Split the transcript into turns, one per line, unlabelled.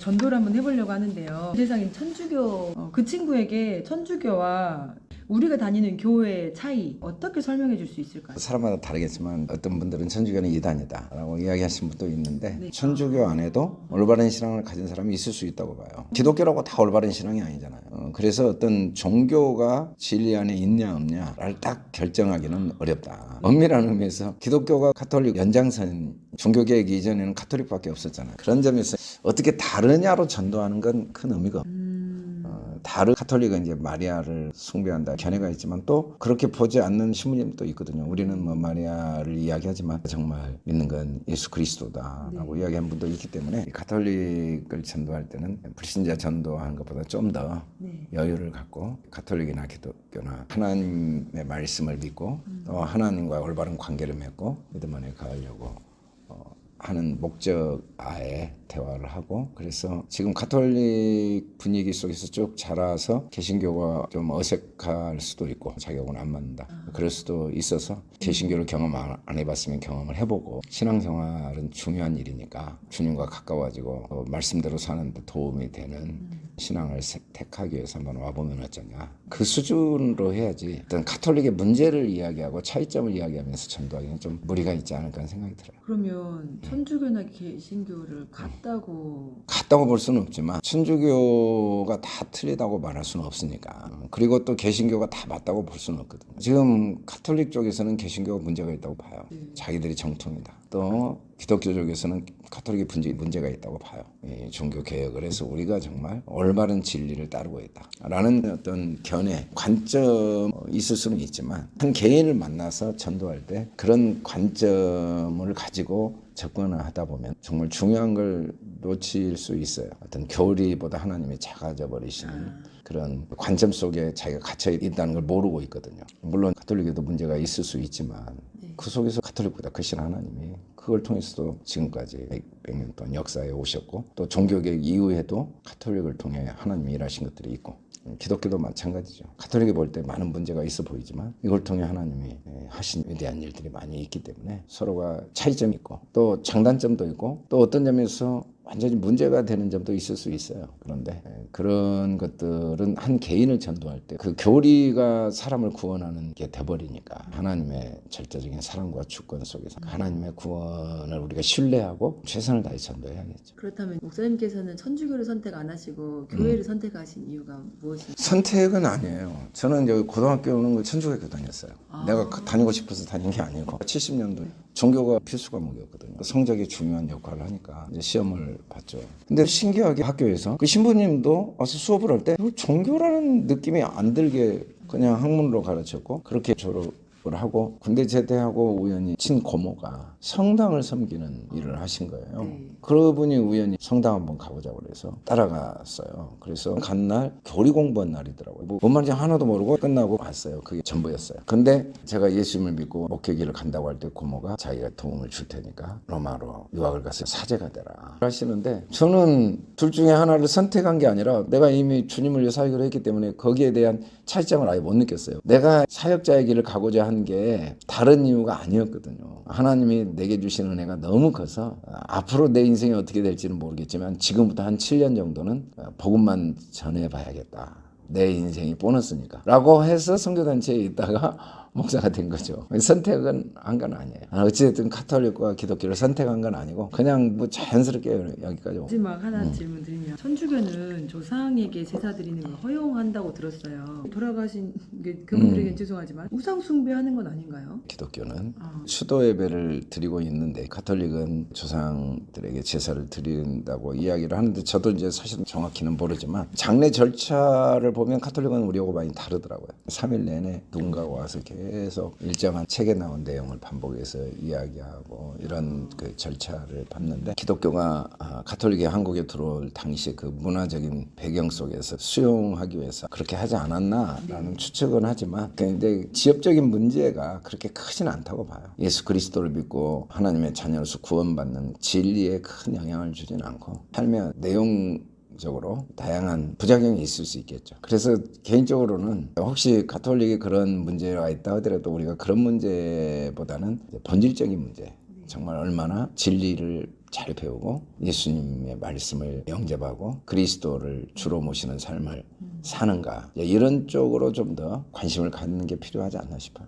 전도를 한번 해보려고 하는데요. 세상인 천주교 그 친구에게 천주교와 우리가 다니는 교회의 차이 어떻게 설명해 줄 수 있을까요?
사람마다 다르겠지만 어떤 분들은 천주교는 이단이다 라고 이야기하신 분도 있는데
네.
천주교 안에도 올바른 신앙을 가진 사람이 있을 수 있다고 봐요. 기독교라고 다 올바른 신앙이 아니잖아요. 그래서 어떤 종교가 진리 안에 있냐 없냐를 딱 결정하기는 어렵다. 엄밀한 의미에서 기독교가 가톨릭 연장선, 종교개혁 이전에는 가톨릭밖에 없었잖아요. 그런 점에서 어떻게 다르냐로 전도하는 건 큰 의미가 없어요. 다른 가톨릭은 이제 마리아를 숭배한다 견해가 있지만 또 그렇게 보지 않는 신부님도 있거든요. 우리는 뭐 마리아를 이야기하지만 정말 믿는 건 예수 그리스도다라고 이야기한 분도 있기 때문에 가톨릭을 전도할 때는 불신자 전도하는 것보다 좀 더 여유를 갖고 가톨릭이나 기독교나 하나님의 말씀을 믿고 또 하나님과 올바른 관계를 맺고 믿음 안에 가려고 하는 목적하에 대화를 하고, 그래서 지금 가톨릭 분위기 속에서 쭉 자라서 개신교가 좀 어색할 수도 있고 자격은 안 맞는다 그럴 수도 있어서 개신교를 경험 안 해봤으면 경험을 해보고, 신앙생활은 중요한 일이니까 주님과 가까워지고 말씀대로 사는 데 도움이 되는 신앙을 택하기 위해서 한번 와보면 어쩌냐, 그 수준으로 해야지 어떤 가톨릭의 문제를 이야기하고 차이점을 이야기하면서 전도하기는 좀 무리가 있지 않을까 하는 생각이 들어요.
그러면 천주교나 개신교를
같다고 볼 수는 없지만 천주교가 다 틀리다고 말할 수는 없으니까, 그리고 또 개신교가 다 맞다고 볼 수는 없거든요. 지금 가톨릭 쪽에서는 개신교가 문제가 있다고 봐요. 자기들이 정통이다. 또 기독교 쪽에서는 가톨릭이 문제가 있다고 봐요. 이 종교 개혁을 해서 우리가 정말 올바른 진리를 따르고 있다라는 어떤 견해, 관점 있을 수는 있지만 한 개인을 만나서 전도할 때 그런 관점을 가지고 접근을 하다 보면 정말 중요한 걸 놓칠 수 있어요. 어떤 교리보다 하나님이 작아져 버리시는 그런 관점 속에 자기가 갇혀 있다는 걸 모르고 있거든요. 물론 가톨릭에도 문제가 있을 수 있지만 그 속에서 가톨릭보다 크신 하나님이 그걸 통해서도 지금까지 100년 동안 역사에 오셨고, 또 종교개혁 이후에도 가톨릭을 통해 하나님이 일하신 것들이 있고, 기독교도 마찬가지죠. 가톨릭이 볼 때 많은 문제가 있어 보이지만 이걸 통해 하나님이 하신 위대한 일들이 많이 있기 때문에 서로가 차이점이 있고 또 장단점도 있고 또 어떤 점에서 완전히 문제가 되는 점도 있을 수 있어요. 그런데 그런 것들은 한 개인을 전도할 때 그 교리가 사람을 구원하는 게 돼버리니까 하나님의 절대적인 사랑과 주권 속에서 하나님의 구원을 우리가 신뢰하고 최선을 다해 전도해야겠죠.
그렇다면 목사님께서는 천주교를 선택 안 하시고 교회를 선택하신 이유가 무엇인가요?
선택은 아니에요. 저는 여기 고등학교는 천주교학교 다녔어요. 내가 다니고 싶어서 다닌 게 아니고 70년도 종교가 필수 과목이었거든요. 성적이 중요한 역할을 하니까 이제 시험을 봤죠. 근데 신기하게 학교에서 그 신부님도 와서 수업을 할 때 종교라는 느낌이 안 들게 그냥 학문으로 가르쳤고, 그렇게 졸업을 하고 군대 제대하고 우연히 친고모가 성당을 섬기는 일을 하신 거예요. 그분이 우연히 성당 한번 가보자고 그래서 따라갔어요. 그래서 간 날 교리 공부한 날이더라고요. 뭔 말인지 하나도 모르고 끝나고 왔어요. 그게 전부였어요. 근데 제가 예수님을 믿고 목회기를 간다고 할 때 고모가 자기가 도움을 줄 테니까 로마로 유학을 가서 사제가 되라 하시는데, 저는 둘 중에 하나를 선택한 게 아니라 내가 이미 주님을 위해 사역을 했기 때문에 거기에 대한 차이점을 아예 못 느꼈어요. 내가 사역자의 길을 가고자 한 게 다른 이유가 아니었거든요. 하나님이 내게 주신 은혜가 너무 커서 앞으로 내 인생이 어떻게 될지는 모르겠지만 지금부터 한 7년 정도는 복음만 전해봐야겠다. 내 인생이 보너스니까 라고 해서 선교단체에 있다가 목사가 된 거죠. 선택은 한 건 아니에요. 어찌됐든 가톨릭과 기독교를 선택한 건 아니고 그냥 뭐 자연스럽게 여기까지 온.
마지막 하나 질문 드리면, 천주교는 조상에게 제사 드리는 걸 허용한다고 들었어요. 돌아가신 그분들에겐 죄송하지만 우상 숭배하는 건 아닌가요?
기독교는 수도 예배를 드리고 있는데 가톨릭은 조상들에게 제사를 드린다고 이야기를 하는데, 저도 이제 사실은 정확히는 모르지만 장례 절차를 보면 가톨릭은 우리하고 많이 다르더라고요. 3일 내내 누군가가 와서 계속 일정한 책에 나온 내용을 반복해서 이야기하고 이런 그 절차를 밟는데, 기독교가 가톨릭이 한국에 들어올 당시 그 문화적인 배경 속에서 수용하기 위해서 그렇게 하지 않았나라는 추측은 하지만, 근데 지엽적인 문제가 그렇게 크진 않다고 봐요. 예수 그리스도를 믿고 하나님의 자녀로서 구원받는 진리에 큰 영향을 주진 않고, 삶의 내용적으로 다양한 부작용이 있을 수 있겠죠. 그래서 개인적으로는 혹시 가톨릭이 그런 문제가 있다 하더라도 우리가 그런 문제보다는 본질적인 문제, 정말 얼마나 진리를 잘 배우고 예수님의 말씀을 영접하고 그리스도를 주로 모시는 삶을 사는가 이런 쪽으로 좀 더 관심을 갖는 게 필요하지 않나 싶어요.